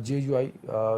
JUI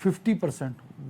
50%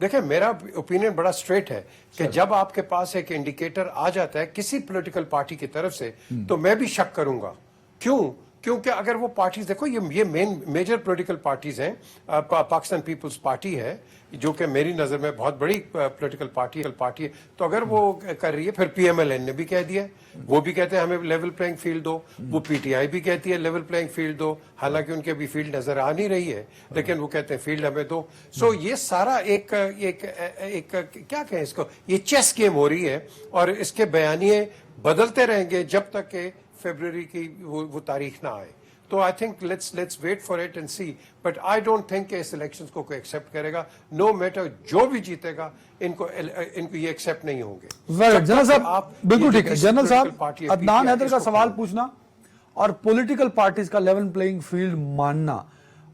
دیکھیں میرا opinion بڑا اسٹریٹ ہے کہ جب آپ کے پاس ایک انڈیکیٹر آ جاتا ہے کسی پولیٹیکل پارٹی کی طرف سے تو میں بھی شک کروں گا. کیوں؟ کیونکہ اگر وہ پارٹیز دیکھو یہ میجر پولیٹیکل پارٹیز ہیں. پاکستان پیپلز پارٹی ہے جو کہ میری نظر میں بہت بڑی پولیٹیکل پارٹی ہے, تو اگر وہ کر رہی ہے, پھر پی ایم ایل این نے بھی کہہ دیا, وہ بھی کہتے ہیں ہمیں لیول پلینگ فیلڈ دو, وہ پی ٹی آئی بھی کہتی ہے لیول پلینگ فیلڈ دو, حالانکہ ان کے بھی فیلڈ نظر آ نہیں رہی ہے, لیکن وہ کہتے ہیں فیلڈ ہمیں دو. سو یہ سارا ایک کیا کہیں اس کو, یہ چیس گیم ہو رہی ہے, اور اس کے بیانیے بدلتے رہیں گے جب تک کہ فیبروری کی وہ تاریخ نہ آئے. تو I think let's wait for it and see, but I don't think کہ اس الیکشنز کو کوئی ایکسیپٹ کرے گا, نو میٹر جو بھی جیتے گا ان کو یہ ایکسیپٹ نہیں ہوں گے. جنرل صاحب بالکل ٹھیک ہے. جنرل صاحب عدنان حیدر کا سوال پوچھنا اور پولیٹیکل پارٹیز کا لیول پلینگ فیلڈ ماننا,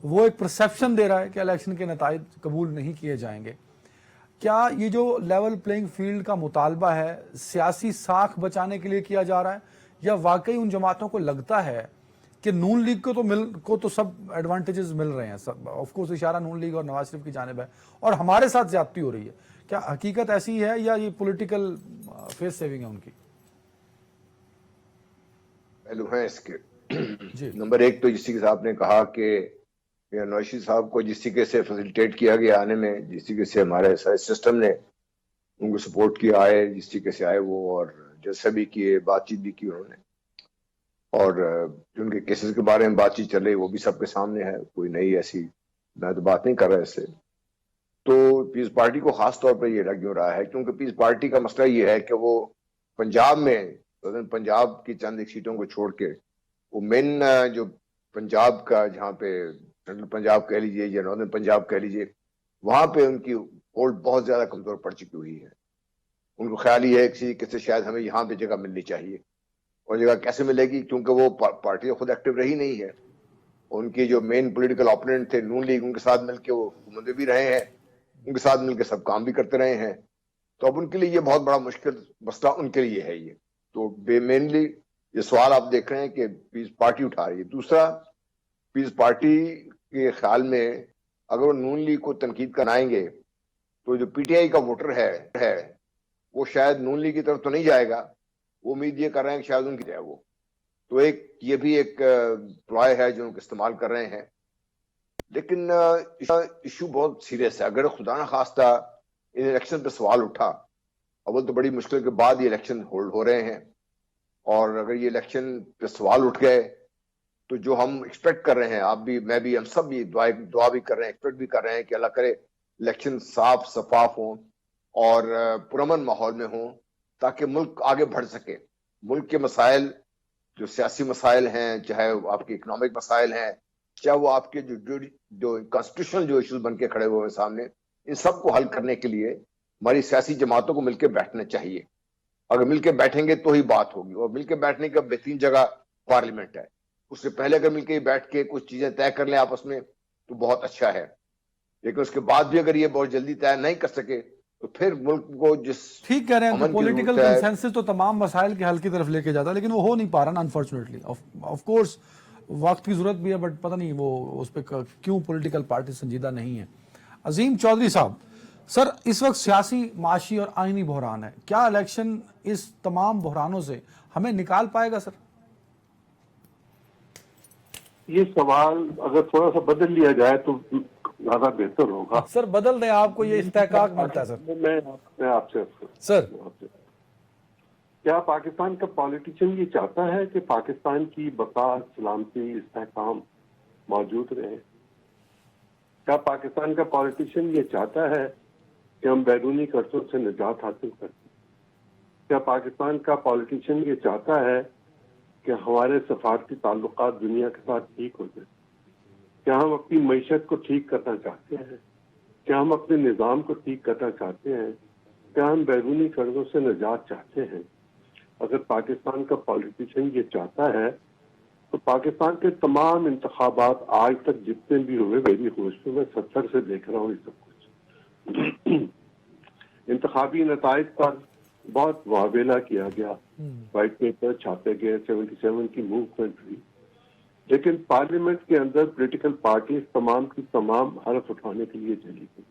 وہ ایک پرسیپشن دے رہا ہے کہ الیکشن کے نتائج قبول نہیں کیے جائیں گے. کیا یہ جو لیول پلینگ فیلڈ کا مطالبہ ہے سیاسی ساکھ بچانے کے لیے کیا جا رہا ہے, یا واقعی ان جماعتوں کو لگتا ہے کہ نون لیگ کو تو سب ایڈوانٹیجز مل رہے ہیں, آف کورس اشارہ نون لیگ اور نواز شریف کی جانب ہے, اور ہمارے ساتھ زیادتی ہو رہی ہے؟ کیا حقیقت ایسی ہے یا یہ پولیٹیکل فیس سیونگ ہے ان کی؟ پہلو ہیں اس کے. جی نمبر ایک تو جس طریقے سے آپ نے کہا کہ نواز شریف صاحب کو جس طریقے سے فیسیلیٹیٹ کیا گیا آنے میں, جس طریقے سے ہمارے سسٹم نے ان کو سپورٹ کیا آئے, جس طریقے سے آئے وہ, اور جیسا بھی کیے, بات چیت بھی کی انہوں نے, اور جو ان کے کیسز کے بارے میں بات چیت چل رہی وہ بھی سب کے سامنے ہے, کوئی نئی ایسی میں تو بات نہیں کر رہا اس سے. تو پیس پارٹی کو خاص طور پر یہ لگ کیوں رہا ہے, کیونکہ پیس پارٹی کا مسئلہ یہ ہے کہ وہ پنجاب میں پنجاب کی چند ایک سیٹوں کو چھوڑ کے وہ مین جو پنجاب کا, جہاں پہ سینٹرل پنجاب کہہ لیجیے یا ناردرن پنجاب کہہ لیجیے, وہاں پہ ان کی ہولڈ بہت زیادہ کمزور پڑ چکی ہوئی ہے. ان کو خیال یہ ہے کہ شاید ہمیں یہاں پہ جگہ ملنی چاہیے, اور جگہ کیسے ملے گی, کیونکہ وہ پارٹی خود ایکٹیو رہی نہیں ہے. ان کے جو مین پولیٹیکل اپوننٹ تھے نون لیگ, ان کے ساتھ مل کے وہ حکومت بھی رہے ہیں, ان کے ساتھ مل کے سب کام بھی کرتے رہے ہیں. تو اب ان کے لیے یہ بہت بڑا مشکل مسئلہ ان کے لیے ہے. یہ تو مینلی یہ سوال آپ دیکھ رہے ہیں کہ پیس پارٹی اٹھا رہی ہے. دوسرا, پیس پارٹی کے خیال میں اگر وہ نون لیگ کو تنقید کرائیں گے تو جو پی ٹی آئی کا ووٹر ہے وہ شاید نون لیگ کی طرف تو نہیں جائے گا, وہ امید یہ کر رہے ہیں کہ شاید ان کی جائے وہ. تو یہ بھی ایک پلائے ہے جو ان کو استعمال کر رہے ہیں. لیکن ایشو بہت سیریس ہے. اگر خدا نہ خواستہ ان الیکشن پہ سوال اٹھا, اول تو بڑی مشکل کے بعد یہ الیکشن ہولڈ ہو رہے ہیں, اور اگر یہ الیکشن پہ سوال اٹھ گئے تو جو ہم ایکسپیکٹ کر رہے ہیں, آپ بھی, میں بھی, ہم سب بھی دعا بھی کر رہے ہیں, ایکسپیکٹ بھی کر رہے ہیں کہ اللہ کرے الیکشن صاف شفاف ہوں اور پرامن ماحول میں ہوں, تاکہ ملک آگے بڑھ سکے. ملک کے مسائل جو سیاسی مسائل ہیں, چاہے آپ کے اکنامک مسائل ہیں, چاہے وہ آپ کے جو کانسٹیٹیوشنل جو ایشوز بن کے کھڑے ہوئے ہیں سامنے, ان سب کو حل کرنے کے لیے ہماری سیاسی جماعتوں کو مل کے بیٹھنا چاہیے. اگر مل کے بیٹھیں گے تو ہی بات ہوگی, اور مل کے بیٹھنے کا بہترین جگہ پارلیمنٹ ہے. اس سے پہلے اگر مل کے بیٹھ کے کچھ چیزیں طے کر لیں آپس میں تو بہت اچھا ہے, لیکن اس کے بعد بھی اگر یہ بہت جلدی طے نہیں کر سکے تو پھر ملک کو جس ٹھیک کہہ رہے ہیں کہ پولیٹیکل کنسنسس تو تمام مسائل کے حل کی طرف لے کے جاتا ہے, لیکن وہ ہو نہیں پا رہا نا انفارچونیٹلی. آف کورس وقت کی ضرورت بھی ہے, بٹ پتہ نہیں وہ اس پہ کیوں پولیٹیکل پارٹی سنجیدہ نہیں ہے. عظیم چودھری صاحب, سر اس وقت سیاسی, معاشی اور آئینی بحران ہے, کیا الیکشن اس تمام بحرانوں سے ہمیں نکال پائے گا سر؟ یہ سوال اگر تھوڑا سا بدل لیا جائے تو زیادہ بہتر ہوگا. سر بدل دیں, آپ کو یہ استحقاق ملتا ہے سر. میں آپ سے سر کیا پاکستان کا پالیٹیشین یہ چاہتا ہے کہ پاکستان کی بقا, سلامتی, استحکام موجود رہے؟ کیا پاکستان کا پالیٹیشین یہ چاہتا ہے کہ ہم بیرونی قرضوں سے نجات حاصل کریں؟ کیا پاکستان کا پالیٹیشین یہ چاہتا ہے کہ ہمارے سفارتی تعلقات دنیا کے ساتھ ٹھیک ہو جائیں؟ کیا ہم اپنی معیشت کو ٹھیک کرنا چاہتے ہیں؟ کیا ہم اپنے نظام کو ٹھیک کرنا چاہتے ہیں؟ کیا ہم بیرونی قرضوں سے نجات چاہتے ہیں؟ اگر پاکستان کا پالیٹیشین یہ چاہتا ہے تو پاکستان کے تمام انتخابات آج تک جتنے بھی ہوئے, میری ہوش میں 70 سے دیکھ رہا ہوں یہ سب کچھ, انتخابی نتائج پر بہت واویلا کیا گیا, وائٹ پیپر چھاپے گئے, 77 کی موومنٹ ہوئی, لیکن پارلیمنٹ کے اندر پولیٹیکل پارٹیز تمام کی تمام حلف اٹھانے کے لیے چلی گئی.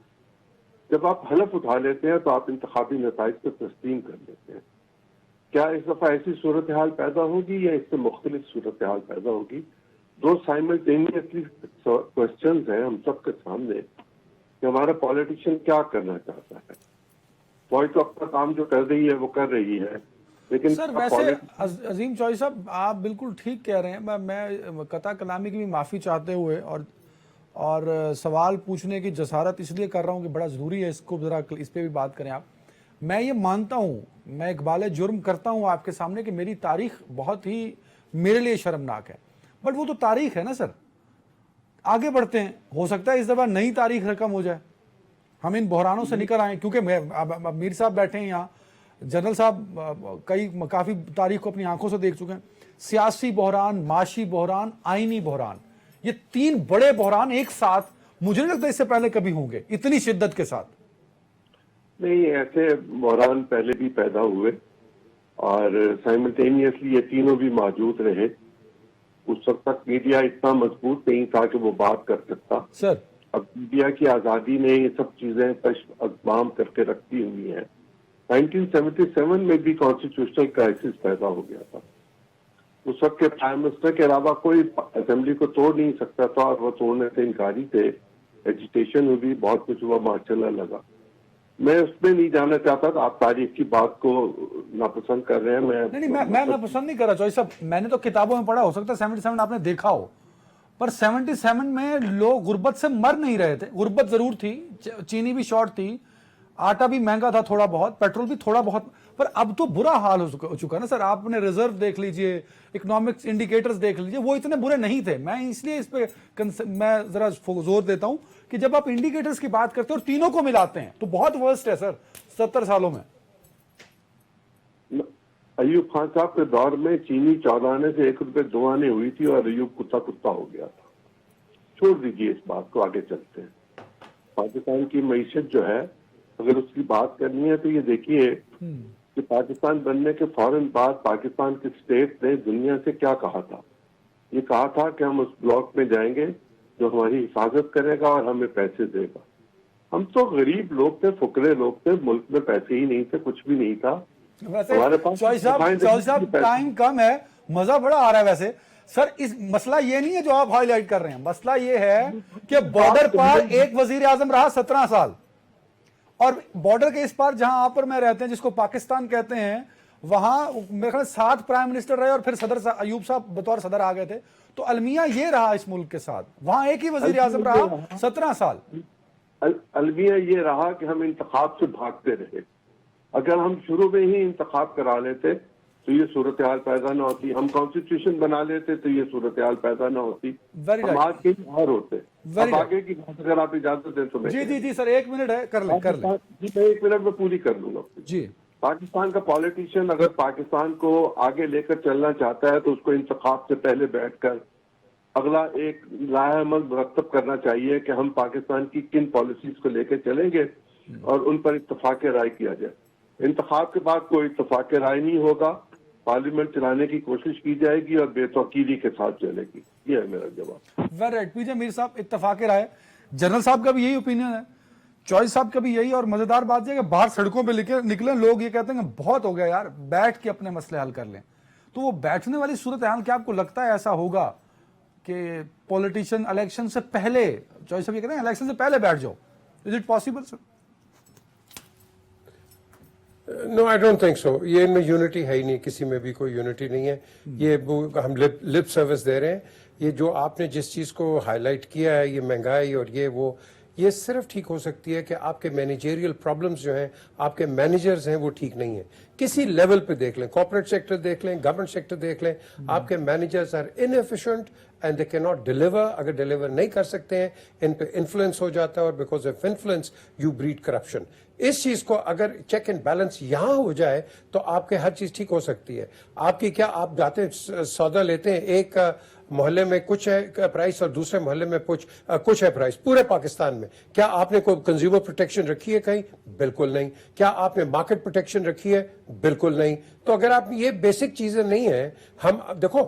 جب آپ حلف اٹھا لیتے ہیں تو آپ انتخابی نتائج کو تسلیم کر لیتے ہیں. کیا اس دفعہ ایسی صورتحال پیدا ہوگی یا اس سے مختلف صورتحال پیدا ہوگی؟ دو سائملٹینیسلی کوشچنز ہیں ہم سب کے سامنے کہ ہمارا پالیٹیشین کیا کرنا چاہتا ہے. فوج تو اپنا کام جو کر رہی ہے وہ کر رہی ہے، لیکن سر ویسے عظیم چوہدری صاحب آپ بالکل ٹھیک کہہ رہے ہیں. میں قطع کلامی کی بھی معافی چاہتے ہوئے اور سوال پوچھنے کی جسارت اس لیے کر رہا ہوں کہ بڑا ضروری ہے اس کو ذرا اس پہ بھی بات کریں آپ. میں یہ مانتا ہوں، میں اقبال جرم کرتا ہوں آپ کے سامنے کہ میری تاریخ بہت ہی میرے لیے شرمناک ہے، بٹ وہ تو تاریخ ہے نا سر. آگے بڑھتے ہیں، ہو سکتا ہے اس دفعہ نئی تاریخ رقم ہو جائے، ہم ان بحرانوں سے نکل آئیں. کیونکہ میر صاحب بیٹھے ہیں یہاں، جنرل صاحب کافی تاریخ کو اپنی آنکھوں سے دیکھ چکے ہیں. سیاسی بحران، معاشی بحران، آئینی بحران، یہ تین بڑے بحران ایک ساتھ مجھے نہیں لگتا اس سے پہلے کبھی ہوں گے اتنی شدت کے ساتھ. نہیں، ایسے بحران پہلے بھی پیدا ہوئے اور سائملٹینیسلی یہ تینوں بھی موجود رہے. اس وقت تک میڈیا اتنا مضبوط نہیں تھا کہ وہ بات کر سکتا. سر اب میڈیا کی آزادی نے یہ سب چیزیں اقدام کر کے رکھی ہوئی ہیں. 1977 میں بھی کانسٹیٹیوشنل کرائسس پیدا ہو گیا تھا. اس وقت کے پرائم منسٹر کے علاوہ کوئی اسمبلی کو توڑ نہیں سکتا تھا اور وہ توڑنے سے انکاری تھے. ایجیٹیشن ہوئی، بہت کچھ ہوا، مارشل لا لگا. میں اس میں نہیں جانا چاہتا تھا، آپ تاریخ کی بات کو ناپسند کر رہے ہیں. میں پسند نہیں کر رہا چوہدری صاحب. میں نے تو کتابوں میں پڑھا، ہو سکتا ہے 77 آپ نے دیکھا ہو، پر 77 میں لوگ غربت سے مر نہیں رہے تھے. غربت ضرور تھی، چینی بھی شارٹ تھی، آٹا بھی مہنگا تھا تھوڑا بہت، پیٹرول بھی تھوڑا بہت، پر اب تو برا حال ہو چکا نا سر. آپ نے ریزرو دیکھ لیجئے، اکنامکس انڈیکیٹرز دیکھ لیجئے، وہ اتنے برے نہیں تھے. میں اس لیے اس پہ میں ذرا زور دیتا ہوں کہ جب آپ انڈیکیٹرز کی بات کرتے ہیں اور تینوں کو ملاتے ہیں تو بہت ورسٹ ہے سر 70 سالوں میں. ایوب خان صاحب کے دور میں چینی 14 آنے سے 1 روپے 2 آنے ہوئی تھی اور ایوب کتا ہو گیا تھا. چھوڑ دیجئے اس بات کو، آگے چلتے ہیں. پاکستان کی معیشت جو ہے، اگر اس کی بات کرنی ہے تو یہ دیکھیے کہ پاکستان بننے کے فوراً بعد پاکستان کے اسٹیٹ نے دنیا سے کیا کہا تھا. یہ کہا تھا کہ ہم اس بلاک میں جائیں گے جو ہماری حفاظت کرے گا اور ہمیں پیسے دے گا. ہم تو غریب لوگ تھے، فقرے لوگ تھے، ملک میں پیسے ہی نہیں تھے، کچھ بھی نہیں تھا. ویسے چوہدری صاحب ٹائم کم ہے، مزہ بڑا آ رہا ہے. ویسے سر اس مسئلہ یہ نہیں ہے جو آپ ہائی لائٹ کر رہے ہیں. مسئلہ یہ ہے کہ بارڈر پر ایک وزیر اعظم رہا 17 سال، اور بارڈر کے اس پار جہاں آپ اور میں رہتے ہیں جس کو پاکستان کہتے ہیں، وہاں میرے خیال 7 پرائم منسٹر رہے اور پھر صدر ایوب صاحب بطور صدر آ گئے تھے. تو المیہ یہ رہا اس ملک کے ساتھ، وہاں ایک ہی وزیر اعظم رہا 17 سال. المیہ یہ رہا کہ ہم انتخاب سے بھاگتے رہے. اگر ہم شروع میں ہی انتخاب کرا لیتے تو یہ صورتحال پیدا نہ ہوتی. ہم کانسٹیٹیوشن بنا لیتے تو یہ صورتحال پیدا نہ ہوتی. ہم آج کے ہی باہر ہوتے. اب آگے کی بات اگر آپ اجازت دیں تو میں جی سر 1 منٹ ہے، کر لیں. جی میں 1 منٹ میں پوری کر لوں گا. جی پاکستان کا پالیٹیشین اگر پاکستان کو آگے لے کر چلنا چاہتا ہے تو اس کو انتخاب سے پہلے بیٹھ کر اگلا ایک لائحہ عمل مرتب کرنا چاہیے کہ ہم پاکستان کی کن پالیسیز کو لے کے چلیں گے اور ان پر اتفاق رائے کیا جائے. انتخاب کے بعد کوئی اتفاق رائے نہیں ہوگا، پارلیمنٹ چلانے کی کوشش کی جائے گی اور بے توقیری کے ساتھ چلے گی. یہ ہے میرا جواب. Very right. پی جے میر صاحب اتفاق رائے، جنرل صاحب کا بھی یہی اوپینین ہے، چوہدری صاحب کا بھی یہی. اور مزیدار بات یہ کہ باہر سڑکوں پہ نکلیں لوگ یہ کہتے ہیں کہ بہت ہو گیا یار، بیٹھ کے اپنے مسئلے حل کر لیں. تو وہ بیٹھنے والی صورتحال کیا آپ کو لگتا ہے ایسا ہوگا کہ پولیٹیشین الیکشن سے پہلے، چوہدری صاحب یہ کہتے ہیں الیکشن سے پہلے بیٹھ جاؤ؟ Is it possible sir? No I don't think so. یہ ان میں یونٹی ہے ہی نہیں، کسی میں بھی کوئی یونٹی نہیں ہے. یہ ہم لپ سروس دے رہے ہیں. یہ جو آپ نے جس چیز کو ہائی لائٹ کیا ہے، یہ مہنگائی اور یہ صرف ٹھیک ہو سکتی ہے کہ آپ کے مینیجریل پرابلمز جو ہیں، آپ کے مینیجرز ہیں وہ ٹھیک نہیں ہیں. کسی لیول پہ دیکھ لیں، کارپوریٹ سیکٹر دیکھ لیں، گورنمنٹ سیکٹر دیکھ لیں، آپ کے managers are inefficient and they can not deliver. اگر ڈیلیور نہیں کر سکتے ہیں، ان پہ انفلوئنس ہو جاتا ہے اور because of influence you breed corruption. اس چیز کو اگر چیک اینڈ بیلنس یہاں ہو جائے تو آپ کے ہر چیز ٹھیک ہو سکتی ہے. آپ کی کیا آپ جاتے ہیں سودا لیتے ہیں، ایک محلے میں کچھ ہے پرائس اور دوسرے محلے میں کچھ ہے پرائس. پورے پاکستان میں کیا آپ نے کوئی کنزیومر پروٹیکشن رکھی ہے کہیں؟ بالکل نہیں. کیا آپ نے مارکیٹ پروٹیکشن رکھی ہے؟ بالکل نہیں. تو اگر آپ یہ بیسک چیزیں نہیں ہیں، ہم دیکھو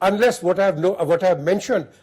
Unless what I have mentioned,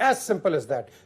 As simple as that.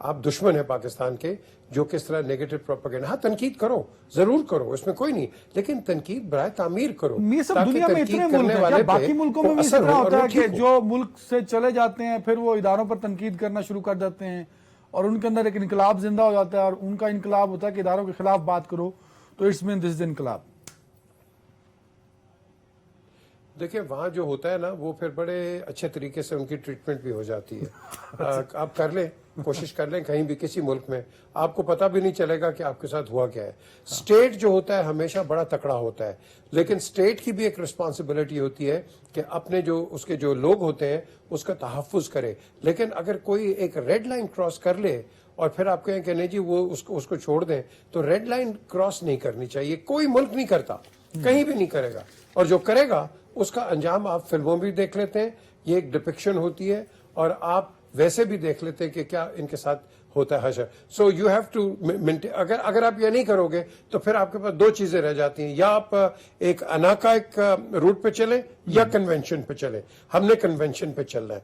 آپ دشمن ہیں پاکستان کے جو کس طرح نیگیٹو پروپیگنڈا. ہاں تنقید کرو, ضرور کرو, اس میں کوئی نہیں, لیکن تنقید برائے تعمیر کرو. یہ سب دنیا میں اتنے ملک ہیں, کیا باقی ملکوں میں بھی اس طرح ہوتا ہے کہ جو ملک سے چلے جاتے ہیں پھر وہ اداروں پر تنقید کرنا شروع کر دیتے ہیں اور ان کے اندر ایک انقلاب زندہ ہو جاتا ہے, اور ان کا انقلاب ہوتا ہے کہ اداروں کے خلاف بات کرو تو اٹس مین دس از انقلاب. دیکھیں وہاں جو ہوتا ہے نا وہ پھر بڑے اچھے طریقے سے ان کی ٹریٹمنٹ بھی ہو جاتی ہے. آپ کر لیں, کوشش کر لیں کہیں بھی کسی ملک میں, آپ کو پتہ بھی نہیں چلے گا کہ آپ کے ساتھ ہوا کیا ہے. اسٹیٹ جو ہوتا ہے ہمیشہ بڑا تکڑا ہوتا ہے, لیکن اسٹیٹ کی بھی ایک رسپانسبلٹی ہوتی ہے کہ اپنے جو اس کے جو لوگ ہوتے ہیں اس کا تحفظ کرے. لیکن اگر کوئی ایک ریڈ لائن کراس کر لے اور پھر آپ کہیں کہ نہیں جی وہ اس کو چھوڑ دیں, تو ریڈ لائن کراس نہیں کرنی چاہیے. کوئی ملک نہیں کرتا, کہیں بھی نہیں کرے گا, اور جو کرے گا اس کا انجام آپ فلموں بھی دیکھ لیتے ہیں, یہ ایک ڈپکشن ہوتی ہے, اور آپ ویسے بھی دیکھ لیتے ہیں کہ کیا ان کے ساتھ ہوتا ہے حشر. سو یو ہیو ٹو اگر آپ یہ نہیں کرو گے تو پھر آپ کے پاس دو چیزیں رہ جاتی ہیں, یا آپ ایک اناقائق روٹ پہ چلیں یا کنونشن پہ چلیں. ہم نے کنونشن پہ چلنا ہے.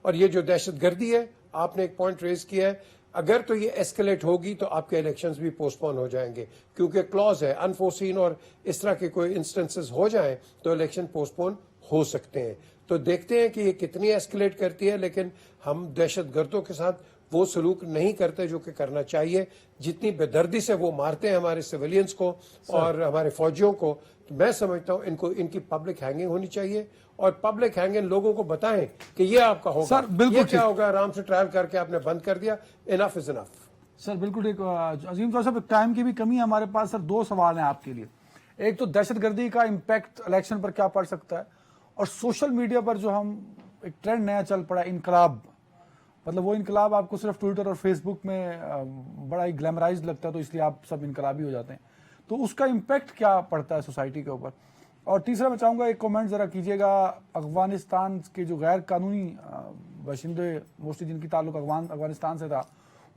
اور یہ جو دہشت گردی ہے, آپ نے ایک پوائنٹ ریز کیا ہے, اگر تو یہ ایسکلیٹ ہوگی تو آپ کے الیکشنز بھی پوسٹ پون ہو جائیں گے, کیونکہ کلوز ہے انفورسین, اور اس طرح کے کوئی انسٹنسز ہو جائیں تو الیکشن پوسٹ پون ہو سکتے ہیں. تو دیکھتے ہیں کہ یہ کتنی ایسکلیٹ کرتی ہے, لیکن ہم دہشت گردوں کے ساتھ وہ سلوک نہیں کرتے جو کہ کرنا چاہیے. جتنی بے دردی سے وہ مارتے ہیں ہمارے سویلینز کو اور ہمارے فوجیوں کو, تو میں سمجھتا ہوں ان کی پبلک ہینگنگ ہونی چاہیے, اور پبلک ہینگنگ لوگوں کو بتائیں کہ یہ آپ کا ہوگا, یہ کیا ہوگا, آرام سے ٹرائل کر کے آپ نے بند کر دیا, انف از انف. سر بالکل ٹھیک. عظیم صاحب ٹائم کی بھی کمی ہے ہمارے پاس. سر دو سوال ہیں آپ کے لیے. ایک تو دہشت گردی کا امپیکٹ الیکشن پر کیا پڑ سکتا ہے, اور سوشل میڈیا پر جو ہم ایک ٹرینڈ نیا چل پڑا ہے انقلاب, مطلب وہ انقلاب آپ کو صرف ٹویٹر اور فیس بک میں بڑا ہی گلیمرائز لگتا ہے تو اس لیے آپ سب انقلابی ہو جاتے ہیں, تو اس کا امپیکٹ کیا پڑتا ہے سوسائٹی کے اوپر. اور تیسرا میں چاہوں گا ایک کومنٹ ذرا کیجیے گا, افغانستان کے جو غیر قانونی باشندے موسٹلی جن کی تعلق افغانستان سے تھا,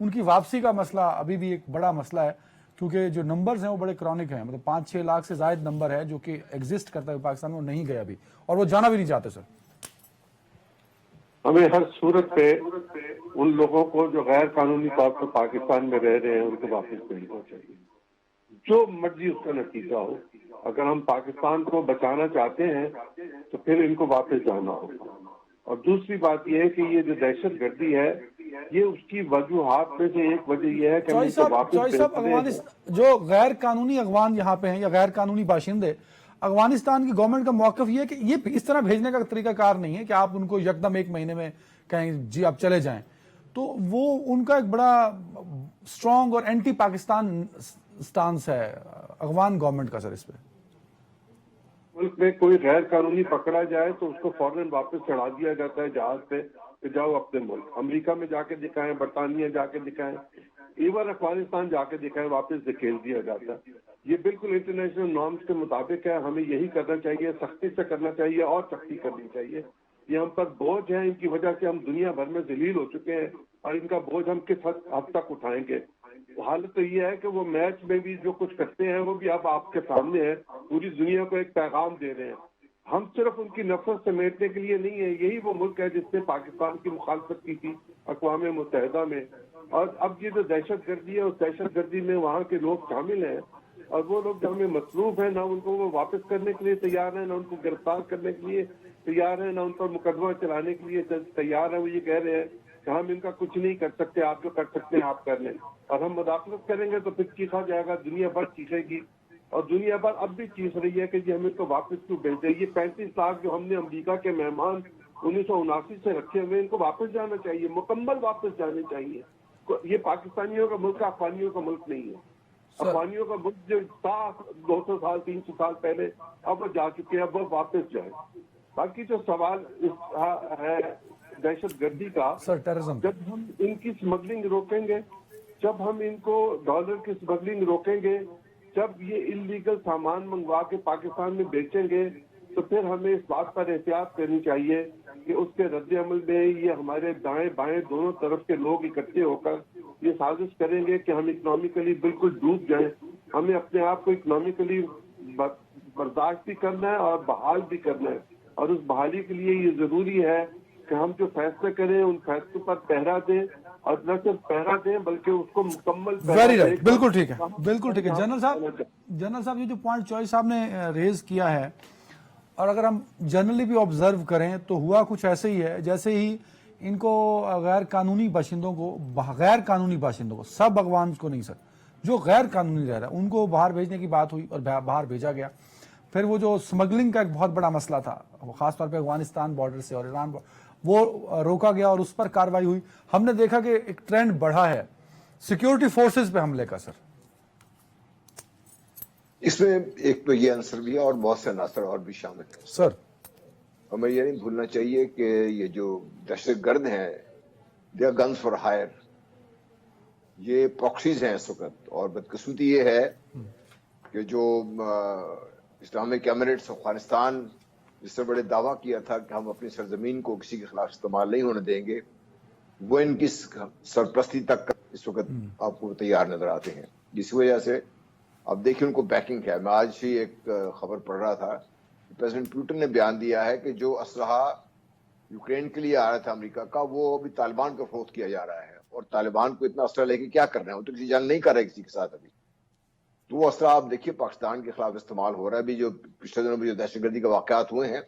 ان کی واپسی کا مسئلہ ابھی بھی ایک بڑا مسئلہ ہے, کیونکہ جو نمبرز ہیں وہ بڑے کرونک ہیں, مطلب 5-6 لاکھ سے زائد نمبر ہے جو کہ ایگزسٹ کرتا ہے پاکستان میں, وہ نہیں گئے ابھی, اور وہ جانا بھی نہیں چاہتے. سر ہمیں ہر صورت پہ ان لوگوں کو جو غیر قانونی طور پر پاکستان میں رہ رہے ہیں ان کو واپس بھیجنا چاہیے, جو مرضی اس کا نتیجہ ہو. اگر ہم پاکستان کو بچانا چاہتے ہیں تو پھر ان کو واپس جانا ہوگا. اور دوسری بات یہ ہے کہ یہ جو دہشت گردی ہے, یہ اس کی وجوہات میں سے ایک وجہ یہ ہے کہ ہم ان کو واپس جو غیر قانونی افغان یہاں پہ ہیں یا غیر قانونی باشندے, افغانستان کی گورنمنٹ کا موقف یہ ہے کہ یہ اس طرح بھیجنے کا طریقہ کار نہیں ہے کہ آپ ان کو یکدم ایک مہینے میں کہیں جی آپ چلے جائیں. تو وہ ان کا ایک بڑا اسٹرانگ اور اینٹی پاکستان سٹانس ہے افغان گورنمنٹ کا. سر اس پہ ملک میں کوئی غیر قانونی پکڑا جائے تو اس کو فوراً واپس چڑھا دیا جاتا ہے جہاز پہ کہ جاؤ اپنے ملک. امریکہ میں جا کے دکھائیں, برطانیہ جا کے دکھائیں, ایون افغانستان جا کے دکھائیں, واپس دھکیل دیا جاتا ہے. یہ بالکل انٹرنیشنل نارمز کے مطابق ہے. ہمیں یہی کرنا چاہیے, سختی سے کرنا چاہیے اور سختی کرنی چاہیے. یہ ہم پر بوجھ ہے, ان کی وجہ سے ہم دنیا بھر میں ذلیل ہو چکے ہیں, اور ان کا بوجھ ہم کس حد تک اٹھائیں گے. حالت تو یہ ہے کہ وہ میچ میں بھی جو کچھ کرتے ہیں وہ بھی اب آپ کے سامنے ہے, پوری دنیا کو ایک پیغام دے رہے ہیں. ہم صرف ان کی نفرت سمیٹنے کے لیے نہیں ہے. یہی وہ ملک ہے جس نے پاکستان کی مخالفت کی تھی اقوام متحدہ میں, اور اب یہ جو دہشت گردی ہے اس دہشت گردی میں وہاں کے لوگ شامل ہیں, اور وہ لوگ جو ہمیں مصروف ہیں, نہ ان کو وہ واپس کرنے کے لیے تیار ہیں, نہ ان کو گرفتار کرنے کے لیے تیار ہیں, نہ ان پر مقدمہ چلانے کے لیے تیار ہیں. وہ یہ کہہ رہے ہیں کہ ہم ان کا کچھ نہیں کر سکتے, آپ جو کر سکتے ہیں آپ کر لیں, اور ہم مداخلت کریں گے تو پھر چیخا جائے گا, دنیا بھر چیخے گی, اور دنیا بھر اب بھی چیخ رہی ہے کہ جی ہم ان کو واپس کیوں بھیج دیں. یہ 35 لاکھ جو ہم نے امریکہ کے مہمان 1979 سے رکھے ہوئے, ان کو واپس جانا چاہیے, مکمل واپس جانے چاہیے. یہ پاکستانیوں کا ملک, افغانیوں کا ملک نہیں ہے. افغانیوں کا ملک جو 200 سال 300 سال پہلے اب وہ جا چکے ہیں, اب وہ واپس جائیں. باقی جو سوال ہے دہشت گردی کا, جب ہم ان کی اسمگلنگ روکیں گے, جب ہم ان کو ڈالر کی اسمگلنگ روکیں گے, جب یہ انلیگل سامان منگوا کے پاکستان میں بیچیں گے, تو پھر ہمیں اس بات پر احتیاط کرنی چاہیے کہ اس کے رد عمل میں یہ ہمارے دائیں بائیں دونوں طرف کے لوگ اکٹھے ہو کر یہ سازش کریں گے کہ ہم اکنامیکلی بالکل ڈوب جائیں. ہمیں اپنے آپ کو اکنامیکلی برداشت بھی کرنا ہے اور بحال بھی کرنا ہے, اور اس بحالی کے لیے یہ ضروری ہے کہ ہم جو فیصلے کریں ان فیصلوں پر پہرا دیں, اور نہ صرف پہرا دیں بلکہ اس کو مکمل ویری رائٹ, بالکل ٹھیک ہے, بالکل ٹھیک ہے. جنرل صاحب یہ جو پوائنٹ چوائس صاحب نے ریز کیا ہے, اور اگر ہم جنرلی بھی آبزرو کریں تو ہوا کچھ ایسے ہی ہے جیسے ہی ان کو غیر قانونی باشندوں کو سب افغان کو نہیں سر, جو غیر قانونی رہ رہا ہے ان کو باہر بھیجنے کی بات ہوئی اور باہر بھیجا گیا. پھر وہ جو سمگلنگ کا ایک بہت بڑا مسئلہ تھا خاص طور پہ افغانستان بارڈر سے اور ایران, وہ روکا گیا اور اس پر کارروائی ہوئی. ہم نے دیکھا کہ ایک ٹرینڈ بڑھا ہے سیکیورٹی فورسز پہ حملے کا. سر اس میں ایک تو یہ عنصر بھی ہے اور بہت سے عناصر اور بھی شامل ہیں سر. ہمیں یہ نہیں بھولنا چاہیے کہ یہ جو دہشت گرد ہیں they are guns for hire, یہ پراکسیز ہیں اس وقت. اور بدقسمتی یہ ہے کہ جو اسلامک ایمریٹس افغانستان جس سے بڑے دعویٰ کیا تھا کہ ہم اپنی سرزمین کو کسی کے خلاف استعمال نہیں ہونے دیں گے, وہ ان کی سرپرستی تک اس وقت آپ کو تیار نظر آتے ہیں. جس وجہ سے اب دیکھیں ان کو بیکنگ ہے. میں آج ہی ایک خبر پڑھ رہا تھا کہ پریزیڈنٹ پوٹن نے بیان دیا ہے کہ جو اسلحہ یوکرین کے لیے آ رہا تھا امریکہ کا, وہ ابھی طالبان کو فروخت کیا جا رہا ہے. اور طالبان کو اتنا اسلحہ لے کے کیا کر رہے ہیں, وہ تو کسی جنگ نہیں کر رہے کسی کے ساتھ ابھی. تو وہ اسلحہ آپ دیکھیے پاکستان کے خلاف استعمال ہو رہا ہے. ابھی جو پچھلے دنوں میں جو دہشت گردی کے واقعات ہوئے ہیں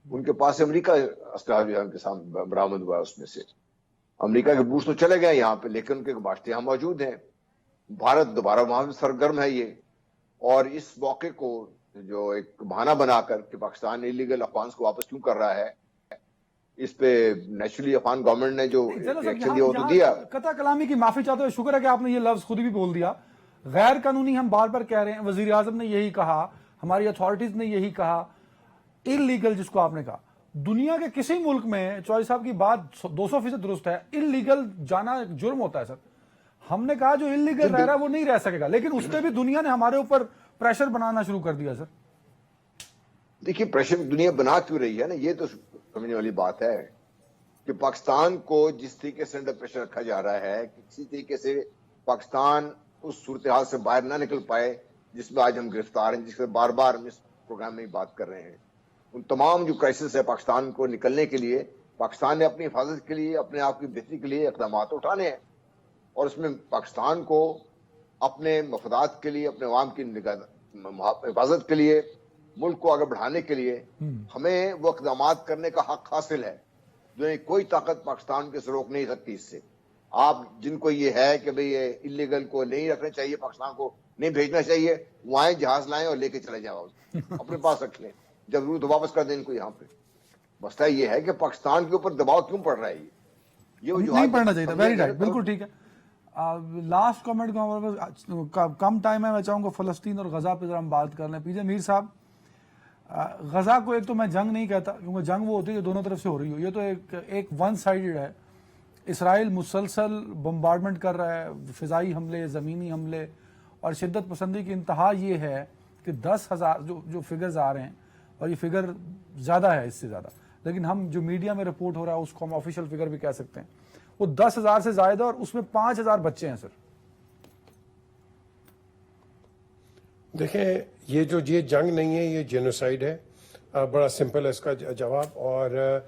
ان کے پاس امریکہ اسلحہ جو ہے ان کے سامنے برآمد ہوا ہے. اس میں سے امریکہ کے بوٹس تو چلے گئے یہاں پہ, لیکن ان کے باشتے یہاں موجود ہیں. بھارت دوبارہ وہاں بھی سرگرم ہے یہ. اور اس موقع کو جو ایک بہانہ بنا کر کہ پاکستان انلیگل افغانس کو واپس کیوں کر رہا ہے, اس پہ نیچرلی افغان گورنمنٹ نے جو ایکشن دیا وہ تو دیا. قطع کلامی کی معافی چاہتے ہوئے شکر ہے کہ آپ نے یہ لفظ خود بھی بول دیا. غیر قانونی ہم بار بار کہہ رہے ہیں, وزیر اعظم نے یہی کہا, ہماری اتھارٹیز نے یہی کہا. انلیگل جس کو آپ نے کہا, دنیا کے کسی ملک میں چوائس صاحب کی بات 200% درست ہے, انلیگل جانا ایک جرم ہوتا ہے سر. ہم نے کہا جو انلیگل رہ رہا ہے وہ نہیں رہ سکے گا, لیکن اس پہ بھی دنیا نے ہمارے اوپر پریشر بنانا شروع کر دیا. سر دیکھیے پریشر دنیا بنا کیوں رہی ہے نا, یہ تو سمجھنے والی بات ہے کہ پاکستان کو جس طریقے سے انڈر پریشر رکھا جا رہا ہے کہ کسی طریقے سے پاکستان اس صورتحال سے باہر نہ نکل پائے جس میں آج ہم گرفتار ہیں, جس سے بار بار ہم اس پروگرام میں بات کر رہے ہیں. ان تمام جو کرائسس ہے پاکستان کو نکلنے کے لیے پاکستان نے اپنی حفاظت کے لیے, اپنے آپ کی بہتری کے لیے اقدامات اٹھانے ہیں. اور اس میں پاکستان کو اپنے مفادات کے لیے, اپنے عوام کی حفاظت کے لیے, ملک کو آگے بڑھانے کے لیے ہمیں وہ اقدامات کرنے کا حق حاصل ہے جو کوئی طاقت پاکستان کے سے روک نہیں سکتی. اس سے آپ جن کو یہ ہے کہ بھئی یہ انلیگل کو نہیں رکھنا چاہیے, پاکستان کو نہیں بھیجنا چاہیے, وہ آئیں جہاز لائیں اور لے کے چلے جاؤ, اپنے پاس رکھ لیں, جب ضرورت واپس کر دیں ان کو یہاں پہ. مسئلہ یہ ہے کہ پاکستان کے اوپر دباؤ کیوں پڑ رہا ہے, یہ نہیں پڑھنا چاہیے. ویری رائٹ, بالکل ٹھیک ہے. لاسٹ کامنٹ کم ٹائم ہے, میں چاہوں گا فلسطین اور غزہ پہ ذرا ہم بات کر لیں. پی جے میر صاحب, غزہ کو ایک تو میں جنگ نہیں کہتا کیونکہ جنگ وہ ہوتی ہے جو دونوں طرف سے ہو رہی ہو, یہ تو ایک ون سائیڈڈ ہے. اسرائیل مسلسل بمبارڈمنٹ کر رہا ہے, فضائی حملے, زمینی حملے, اور شدت پسندی کی انتہا یہ ہے کہ 10,000 جو فگرز آ رہے ہیں, اور یہ فگر زیادہ ہے اس سے زیادہ, لیکن ہم جو میڈیا میں رپورٹ ہو رہا ہے اس کو ہم آفیشیل فگر بھی کہہ سکتے ہیں, وہ 10,000 سے زائد ہے, اور اس میں 5,000 بچے ہیں. سر دیکھیں یہ جنگ نہیں ہے, یہ جینوسائیڈ ہے. بڑا سمپل ہے اس کا جواب. اور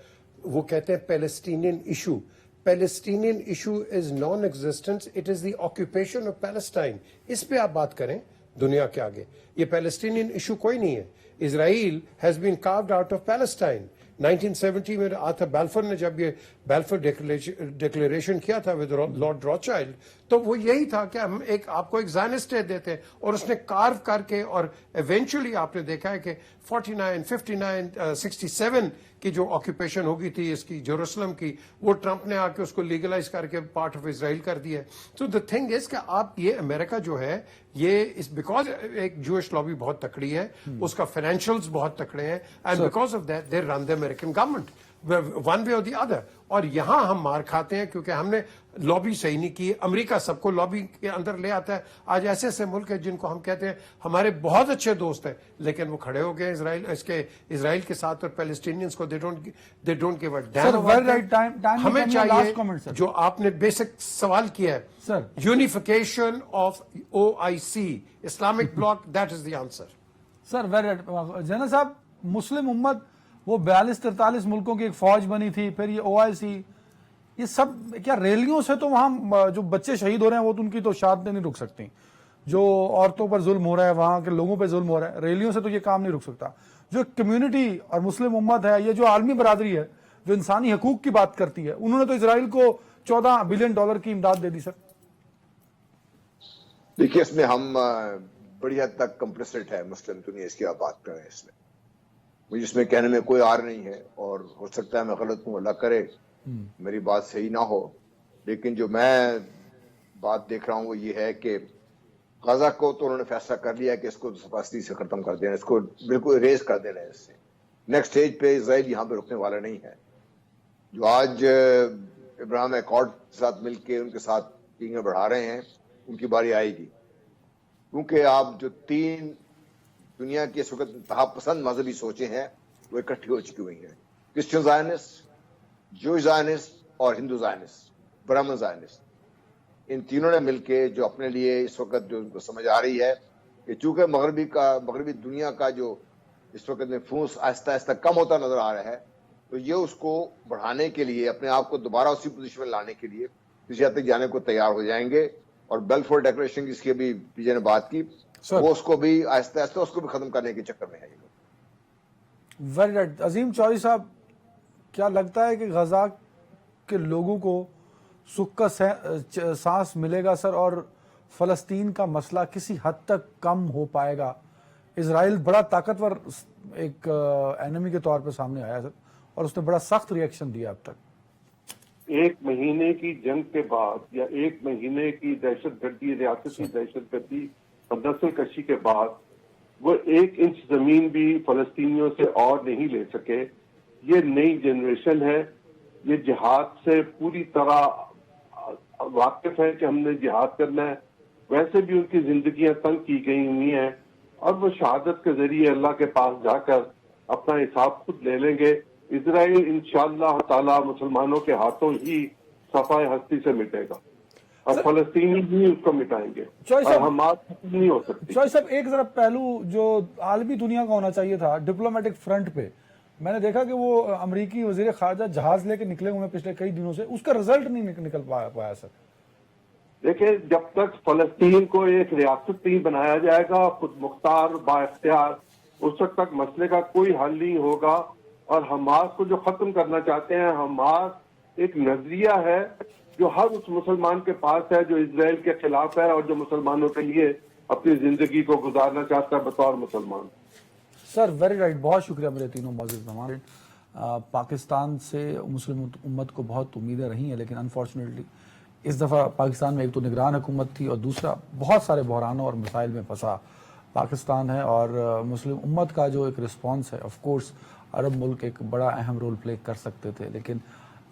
وہ کہتے ہیں Palestinian issue. Palestinian issue is non existence, it is the occupation of Palestine. اس پہ آپ بات کریں دنیا کے آگے. یہ پیلسٹینین ایشو کوئی نہیں ہے. Israel has been carved out of Palestine. 1970 میں آرتھر بیلفور نے جب یہ بیلفور ڈکلیریشن کیا تھا ود لارڈ راچائلڈ, تو وہ یہی تھا کہ ہم آپ کو ایک زائنسٹ اسٹیٹ دیتے ہیں, اور اس نے کارو کر کے, اور ایونچولی آپ نے دیکھا ہے کہ 49, 59, 67 کی جو آکوپیشن ہو گئی تھی اس کی جیروسلم کی, وہ ٹرمپ نے آ کے اس کو لیگلائز کر کے پارٹ آف اسرائیل کر دیا. تو دا تھنگ از کہ آپ یہ امریکہ جو ہے یہ بیکاز ایک جوئش لابی بہت تکڑی ہے, اس کا فائنینشیلز بہت تکڑے ہیں, and because of that they run the American government one way اور دی ادر. اور یہاں ہم مار کھاتے ہیں کیونکہ ہم نے لابی صحیح نہیں کی. امریکہ سب کو لابی کے اندر لے آتا ہے. آج ایسے ایسے ملک ہیں جن کو ہم کہتے ہیں ہمارے بہت اچھے دوست ہیں, لیکن وہ کھڑے ہو گئے اسرائیل کے ساتھ, اور پیلسٹینینز کو they don't give a damn. ہمیں چاہیے جو آپ نے بیسک سوال کیا ہے, unification of OIC, Islamic block, that is the answer. Sir general صاحب, مسلم امت وہ 42-43 ملکوں کی ایک فوج بنی تھی, پھر یہ OIC, یہ سب کیا ریلیوں سے تو وہاں جو بچے شہید ہو رہے ہیں وہ تو ان کی تو شہادتیں نہیں رک سکتی، جو عورتوں پر ظلم ہو رہا ہے، وہاں کے لوگوں پہ ظلم ہو رہا ہے، ریلیوں سے تو یہ کام نہیں رک سکتا. جو کمیونٹی اور مسلم امت ہے، یہ جو عالمی برادری ہے جو انسانی حقوق کی بات کرتی ہے، انہوں نے تو اسرائیل کو $14 بلین کی امداد دے دی سر. دیکھیے اس میں ہم بڑی حد تک کمپلیسٹ ہے مسلم دنیا، اس کی آپ بات کر رہے ہیں. اس میں مجھے اس میں کہنے میں کوئی آر نہیں ہے، اور ہو سکتا ہے میں غلط ہوں، اللہ کرے میری بات صحیح نہ ہو، لیکن جو میں بات دیکھ رہا ہوں وہ یہ ہے کہ غزہ کو تو انہوں نے فیصلہ کر لیا کہ اس کو فلسطین سے ختم کر دینا، اس کو بالکل اریز کر دینا ہے. اس سے نیکسٹ سٹیج پہ اسرائیل یہاں پہ رکنے والا نہیں ہے. جو آج ابراہیم ایکارڈ کے ساتھ مل کے ان کے ساتھ ٹینگیں بڑھا رہے ہیں، ان کی باری آئے گی، کیونکہ آپ جو 3 دنیا کی اس وقت انتہا پسند مذہبی سوچیں ہیں وہ اکٹھی ہو چکی ہوئی ہیں، کرسچن زائنسٹ، جوش زائنسٹ اور ہندو زائنسٹ، برہمن زائنسٹ. ان تینوں نے مل کے جو اپنے لیے اس وقت جو ان کو سمجھ آ رہی ہے کہ چونکہ مغربی دنیا کا جو اس وقت میں فوس آہستہ آہستہ کم ہوتا نظر آ رہا ہے، تو یہ اس کو بڑھانے کے لیے، اپنے آپ کو دوبارہ اسی پوزیشن میں لانے کے لیے کسی حد تک جانے کو تیار ہو جائیں گے. اور بیلفور ڈیکلیریشن جس کی ابھی پی جے نے بات کی، وہ اس کو بھی آہستہ آہستہ اس کو بھی ختم کرنے کے چکر میں ہے. Very right. عظیم چودھری صاحب، کیا لگتا ہے کہ غزہ کے لوگوں کو سکھ کا سانس ملے گا سر، اور فلسطین کا مسئلہ کسی حد تک کم ہو پائے گا؟ اسرائیل بڑا طاقتور ایک اینمی کے طور پہ سامنے آیا سر، اور اس نے بڑا سخت ری ایکشن دیا اب تک. 1 مہینے کی جنگ کے بعد یا 1 مہینے کی دہشت گردی، ریاستی دہشت گردی اور نسل کشی کے بعد وہ 1 انچ زمین بھی فلسطینیوں سے اور نہیں لے سکے. یہ نئی جنریشن ہے، یہ جہاد سے پوری طرح واقف ہے کہ ہم نے جہاد کرنا ہے. ویسے بھی ان کی زندگیاں تنگ کی گئی ہوئی ہیں، اور وہ شہادت کے ذریعے اللہ کے پاس جا کر اپنا حساب خود لے لیں گے. اسرائیل انشاءاللہ تعالی مسلمانوں کے ہاتھوں ہی صفائے ہستی سے مٹے گا، اور فلسطینی بھی اس کو مٹائیں گے، اور حماس ختم نہیں ہو سکتی. چوہدری صاحب، ایک ذرا پہلو جو عالمی دنیا کا ہونا چاہیے تھا ڈپلومیٹک فرنٹ پہ، میں نے دیکھا کہ وہ امریکی وزیر خارجہ جہاز لے کے نکلے ہوئے پچھلے کئی دنوں سے، اس کا رزلٹ نہیں نکل پایا سر. دیکھیں، جب تک فلسطین کو ایک ریاست نہیں بنایا جائے گا خود مختار با اختیار، اس وقت تک مسئلے کا کوئی حل نہیں ہوگا. اور حماس کو جو ختم کرنا چاہتے ہیں، حماس ایک نظریہ ہے جو ہر اس مسلمان کے پاس ہے جو اسرائیل کے خلاف ہے اور جو مسلمانوں کے لیے اپنی زندگی کو گزارنا چاہتا ہے بطور مسلمان. سر ویری رائٹ، بہت شکریہ میرے تینوں معزز مہمان. پاکستان سے مسلم امت کو بہت امیدیں رہی ہیں، لیکن انفارچونیٹلی اس دفعہ پاکستان میں ایک تو نگران حکومت تھی، اور دوسرا بہت سارے بحرانوں اور مسائل میں پھنسا پاکستان ہے. اور مسلم امت کا جو ایک رسپانس ہے، آف کورس عرب ملک ایک بڑا اہم رول پلے کر سکتے تھے، لیکن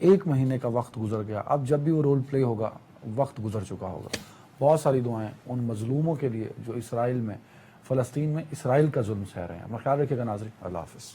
1 مہینے کا وقت گزر گیا. اب جب بھی وہ رول پلے ہوگا وقت گزر چکا ہوگا. بہت ساری دعائیں ان مظلوموں کے لیے جو اسرائیل میں، فلسطین میں اسرائیل کا ظلم سہ رہے ہیں. اپنا خیال رکھیے گا ناظرین. اللہ حافظ.